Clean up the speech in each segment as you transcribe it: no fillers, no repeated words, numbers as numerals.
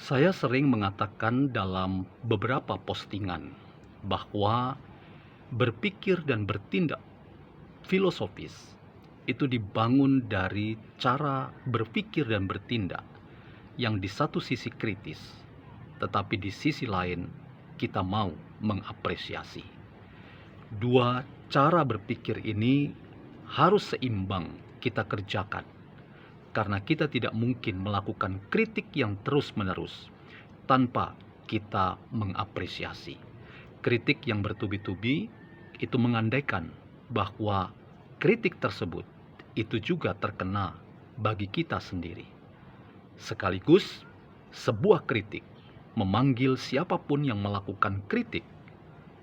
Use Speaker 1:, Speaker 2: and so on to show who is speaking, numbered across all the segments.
Speaker 1: Saya sering mengatakan dalam beberapa postingan bahwa berpikir dan bertindak filosofis itu dibangun dari cara berpikir dan bertindak yang di satu sisi kritis, tetapi di sisi lain kita mau mengapresiasi. Dua cara berpikir ini harus seimbang kita kerjakan, karena kita tidak mungkin melakukan kritik yang terus-menerus tanpa kita mengapresiasi. Kritik yang bertubi-tubi itu mengandaikan bahwa kritik tersebut itu juga terkena bagi kita sendiri. Sekaligus, sebuah kritik memanggil siapapun yang melakukan kritik,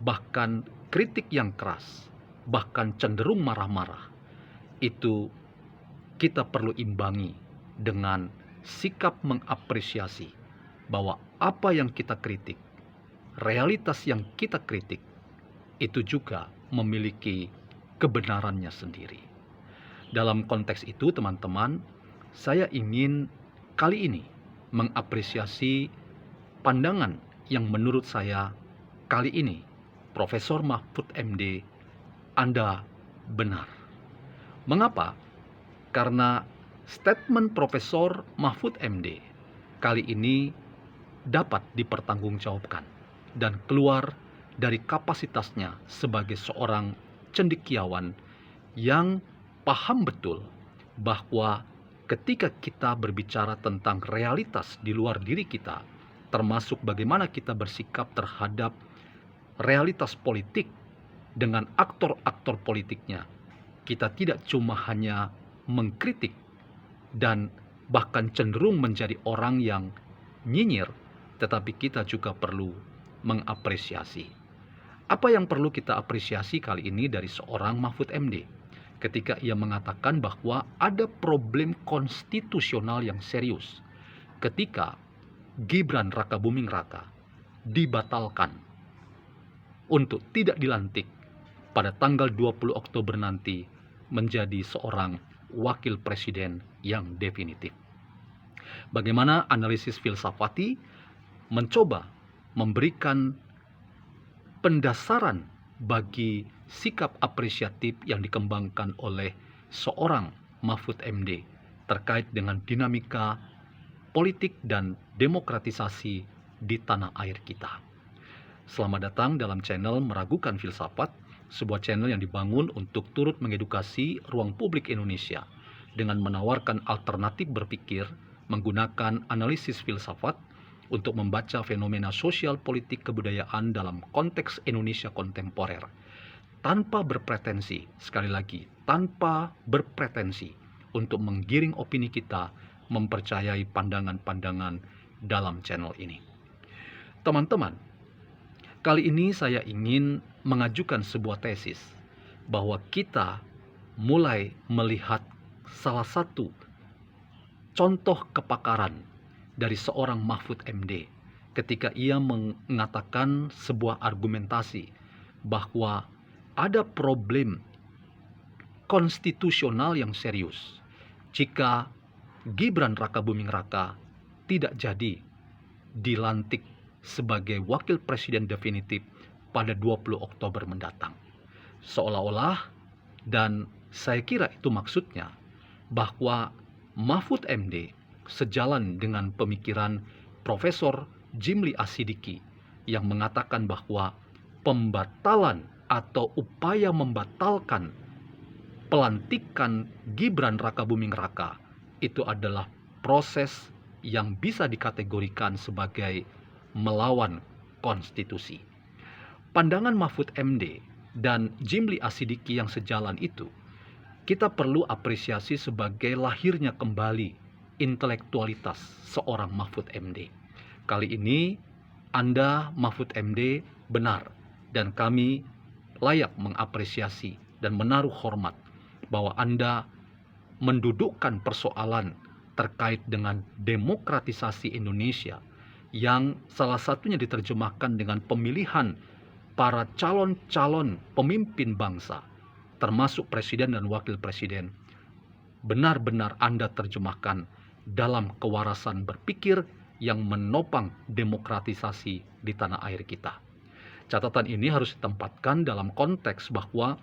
Speaker 1: bahkan kritik yang keras, bahkan cenderung marah-marah, itu kita perlu imbangi dengan sikap mengapresiasi bahwa apa yang kita kritik, realitas yang kita kritik, itu juga memiliki kebenarannya sendiri. Dalam konteks itu, teman-teman, saya ingin kali ini mengapresiasi pandangan yang menurut saya kali ini, Profesor Mahfud MD, Anda benar. Mengapa? Karena statement Profesor Mahfud MD kali ini dapat dipertanggungjawabkan dan keluar dari kapasitasnya sebagai seorang cendekiawan yang paham betul bahwa ketika kita berbicara tentang realitas di luar diri kita, termasuk bagaimana kita bersikap terhadap realitas politik dengan aktor-aktor politiknya, kita tidak cuma hanya mengkritik dan bahkan cenderung menjadi orang yang nyinyir, tetapi kita juga perlu mengapresiasi. Apa yang perlu kita apresiasi kali ini dari seorang Mahfud MD ketika ia mengatakan bahwa ada problem konstitusional yang serius ketika Gibran Rakabuming Raka dibatalkan untuk tidak dilantik pada tanggal 20 Oktober nanti menjadi seorang wakil presiden yang definitif. Bagaimana analisis filsafati mencoba memberikan pendasaran bagi sikap apresiatif yang dikembangkan oleh seorang Mahfud MD terkait dengan dinamika politik dan demokratisasi di tanah air kita. Selamat datang dalam channel Meragukan Filsafat, sebuah channel yang dibangun untuk turut mengedukasi ruang publik Indonesia dengan menawarkan alternatif berpikir menggunakan analisis filsafat untuk membaca fenomena sosial politik kebudayaan dalam konteks Indonesia kontemporer tanpa berpretensi, sekali lagi, tanpa berpretensi untuk menggiring opini kita mempercayai pandangan-pandangan dalam channel ini. Teman-teman, kali ini saya ingin mengajukan sebuah tesis bahwa kita mulai melihat salah satu contoh kepakaran dari seorang Mahfud MD ketika ia mengatakan sebuah argumentasi bahwa ada problem konstitusional yang serius jika Gibran Rakabuming Raka tidak jadi dilantik sebagai wakil presiden definitif pada 20 Oktober mendatang. Seolah-olah, dan saya kira itu maksudnya, bahwa Mahfud MD sejalan dengan pemikiran Profesor Jimli Asidiki yang mengatakan bahwa pembatalan atau upaya membatalkan pelantikan Gibran Rakabuming Raka itu adalah proses yang bisa dikategorikan sebagai melawan konstitusi. Pandangan Mahfud MD dan Jimli Asidiki yang sejalan itu, kita perlu apresiasi sebagai lahirnya kembali intelektualitas seorang Mahfud MD. Kali ini Anda Mahfud MD benar, dan kami layak mengapresiasi dan menaruh hormat bahwa Anda mendudukkan persoalan terkait dengan demokratisasi Indonesia yang salah satunya diterjemahkan dengan pemilihan para calon-calon pemimpin bangsa, termasuk presiden dan wakil presiden, benar-benar Anda terjemahkan dalam kewarasan berpikir yang menopang demokratisasi di tanah air kita. Catatan ini harus ditempatkan dalam konteks bahwa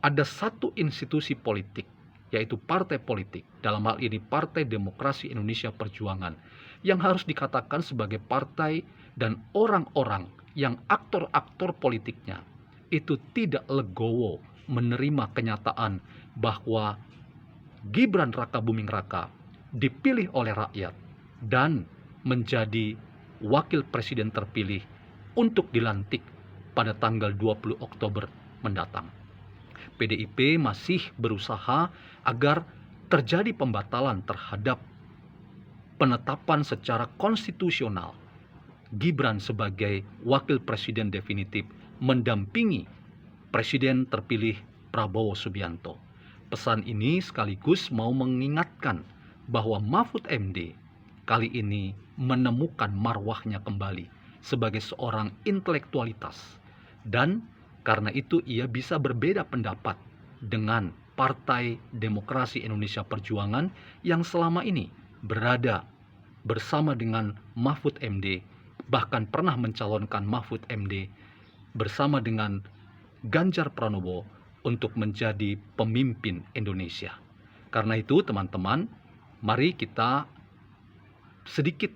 Speaker 1: ada satu institusi politik, yaitu partai politik, dalam hal ini Partai Demokrasi Indonesia Perjuangan, yang harus dikatakan sebagai partai dan orang-orang yang aktor-aktor politiknya itu tidak legowo menerima kenyataan bahwa Gibran Rakabuming Raka dipilih oleh rakyat dan menjadi wakil presiden terpilih untuk dilantik pada tanggal 20 Oktober mendatang. PDIP masih berusaha agar terjadi pembatalan terhadap penetapan secara konstitusional Gibran sebagai wakil presiden definitif mendampingi presiden terpilih Prabowo Subianto. Pesan ini sekaligus mau mengingatkan bahwa Mahfud MD kali ini menemukan marwahnya kembali sebagai seorang intelektualitas, dan karena itu ia bisa berbeda pendapat dengan Partai Demokrasi Indonesia Perjuangan yang selama ini berada bersama dengan Mahfud MD, bahkan pernah mencalonkan Mahfud MD bersama dengan Ganjar Pranowo untuk menjadi pemimpin Indonesia. Karena itu teman-teman, mari kita sedikit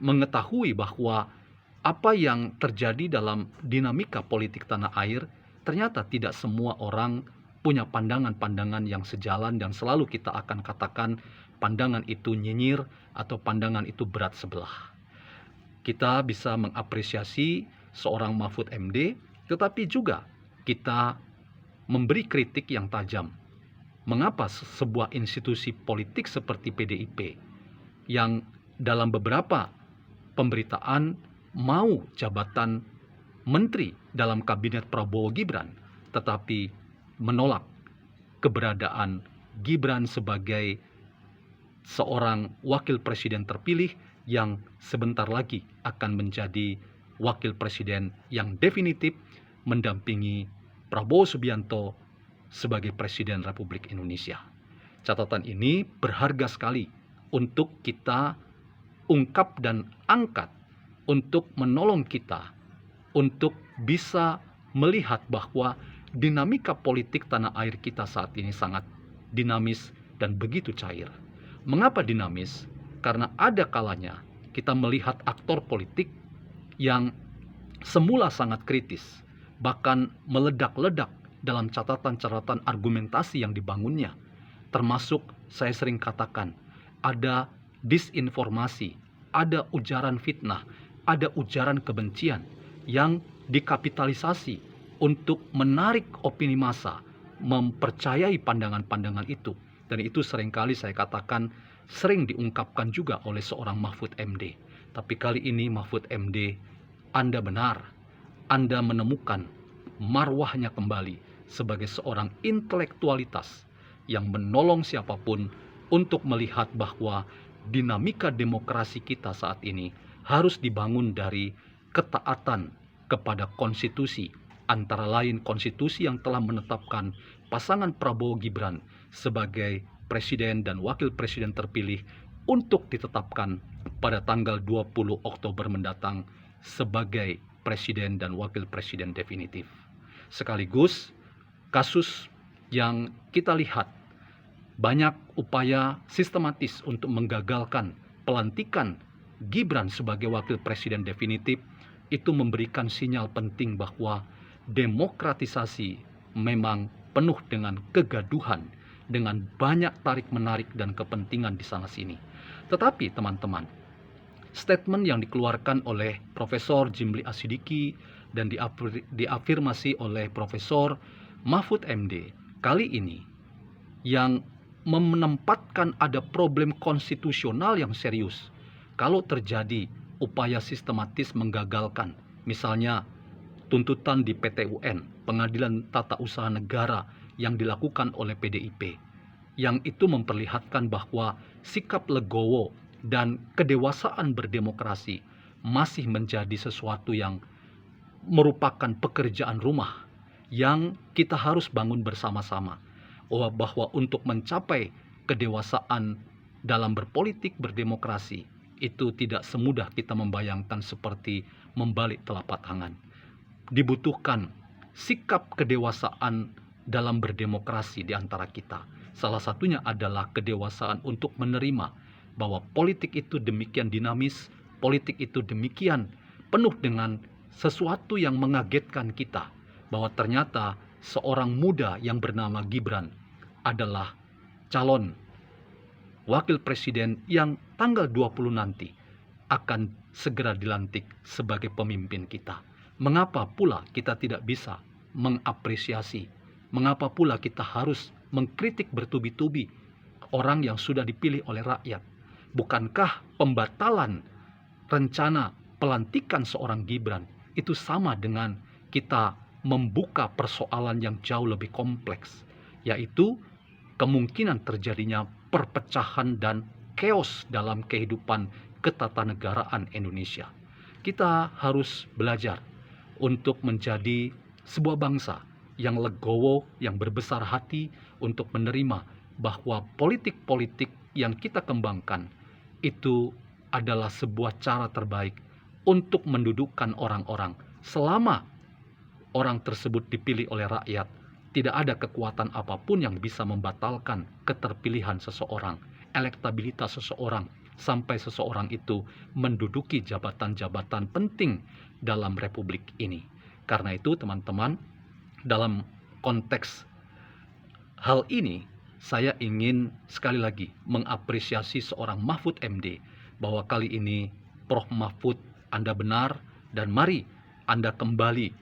Speaker 1: mengetahui bahwa apa yang terjadi dalam dinamika politik tanah air, ternyata tidak semua orang punya pandangan-pandangan yang sejalan, dan selalu kita akan katakan pandangan itu nyinyir atau pandangan itu berat sebelah. Kita bisa mengapresiasi seorang Mahfud MD, tetapi juga kita memberi kritik yang tajam. Mengapa sebuah institusi politik seperti PDIP yang dalam beberapa pemberitaan mau jabatan menteri dalam kabinet Prabowo Gibran, tetapi menolak keberadaan Gibran sebagai seorang wakil presiden terpilih yang sebentar lagi akan menjadi wakil presiden yang definitif mendampingi Prabowo Subianto sebagai Presiden Republik Indonesia. Catatan ini berharga sekali untuk kita ungkap dan angkat, untuk menolong kita untuk bisa melihat bahwa dinamika politik tanah air kita saat ini sangat dinamis dan begitu cair. Mengapa dinamis? Karena ada kalanya kita melihat aktor politik yang semula sangat kritis, bahkan meledak-ledak dalam catatan-catatan argumentasi yang dibangunnya. Termasuk saya sering katakan, ada disinformasi, ada ujaran fitnah, ada ujaran kebencian yang dikapitalisasi untuk menarik opini massa, mempercayai pandangan-pandangan itu. Dan itu seringkali saya katakan sering diungkapkan juga oleh seorang Mahfud MD. Tapi kali ini Mahfud MD, Anda benar, Anda menemukan marwahnya kembali sebagai seorang intelektualitas yang menolong siapapun untuk melihat bahwa dinamika demokrasi kita saat ini harus dibangun dari ketaatan kepada konstitusi, antara lain konstitusi yang telah menetapkan pasangan Prabowo Gibran sebagai presiden dan wakil presiden terpilih untuk ditetapkan pada tanggal 20 Oktober mendatang sebagai presiden dan wakil presiden definitif. Sekaligus kasus yang kita lihat banyak upaya sistematis untuk menggagalkan pelantikan Gibran sebagai wakil presiden definitif, itu memberikan sinyal penting bahwa demokratisasi memang penuh dengan kegaduhan, dengan banyak tarik-menarik dan kepentingan di sana-sini. Tetapi teman-teman, statement yang dikeluarkan oleh Profesor Jimli Asidiki dan diafirmasi oleh Profesor Mahfud MD kali ini yang menempatkan ada problem konstitusional yang serius kalau terjadi upaya sistematis menggagalkan, misalnya tuntutan di PT UN, Pengadilan Tata Usaha Negara yang dilakukan oleh PDIP, yang itu memperlihatkan bahwa sikap legowo dan kedewasaan berdemokrasi masih menjadi sesuatu yang merupakan pekerjaan rumah yang kita harus bangun bersama-sama, bahwa untuk mencapai kedewasaan dalam berpolitik berdemokrasi itu tidak semudah kita membayangkan seperti membalik telapak tangan. Dibutuhkan sikap kedewasaan dalam berdemokrasi di antara kita. Salah satunya adalah kedewasaan untuk menerima bahwa politik itu demikian dinamis, politik itu demikian penuh dengan sesuatu yang mengagetkan kita, bahwa ternyata seorang muda yang bernama Gibran adalah calon wakil presiden yang tanggal 20 nanti akan segera dilantik sebagai pemimpin kita. Mengapa pula kita tidak bisa mengapresiasi? Mengapa pula kita harus mengkritik bertubi-tubi orang yang sudah dipilih oleh rakyat? Bukankah pembatalan rencana pelantikan seorang Gibran itu sama dengan kita membuka persoalan yang jauh lebih kompleks, yaitu kemungkinan terjadinya perpecahan dan chaos dalam kehidupan ketatanegaraan Indonesia. Kita harus belajar untuk menjadi sebuah bangsa yang legowo, yang berbesar hati untuk menerima bahwa politik-politik yang kita kembangkan itu adalah sebuah cara terbaik untuk mendudukkan orang-orang. Selama orang tersebut dipilih oleh rakyat, tidak ada kekuatan apapun yang bisa membatalkan keterpilihan seseorang, elektabilitas seseorang, sampai seseorang itu menduduki jabatan-jabatan penting dalam republik ini. Karena itu teman-teman, dalam konteks hal ini, saya ingin sekali lagi mengapresiasi seorang Mahfud MD, bahwa kali ini Prof. Mahfud, Anda benar, dan mari Anda kembali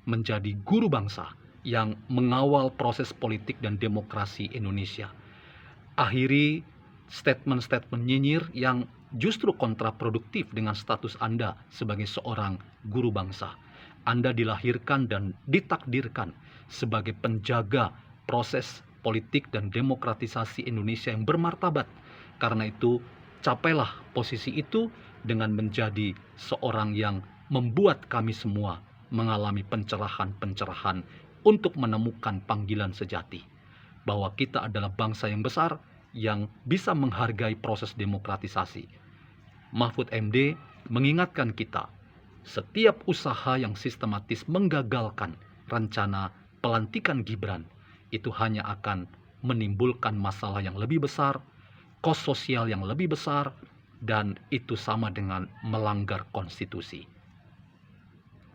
Speaker 1: menjadi guru bangsa yang mengawal proses politik dan demokrasi Indonesia. Akhiri statement-statement nyinyir yang justru kontraproduktif dengan status Anda sebagai seorang guru bangsa. Anda dilahirkan dan ditakdirkan sebagai penjaga proses politik dan demokratisasi Indonesia yang bermartabat. Karena itu, capailah posisi itu dengan menjadi seorang yang membuat kami semua mengalami pencerahan-pencerahan untuk menemukan panggilan sejati. Bahwa kita adalah bangsa yang besar yang bisa menghargai proses demokratisasi. Mahfud MD mengingatkan kita, setiap usaha yang sistematis menggagalkan rencana pelantikan Gibran itu hanya akan menimbulkan masalah yang lebih besar, kos sosial yang lebih besar, dan itu sama dengan melanggar konstitusi.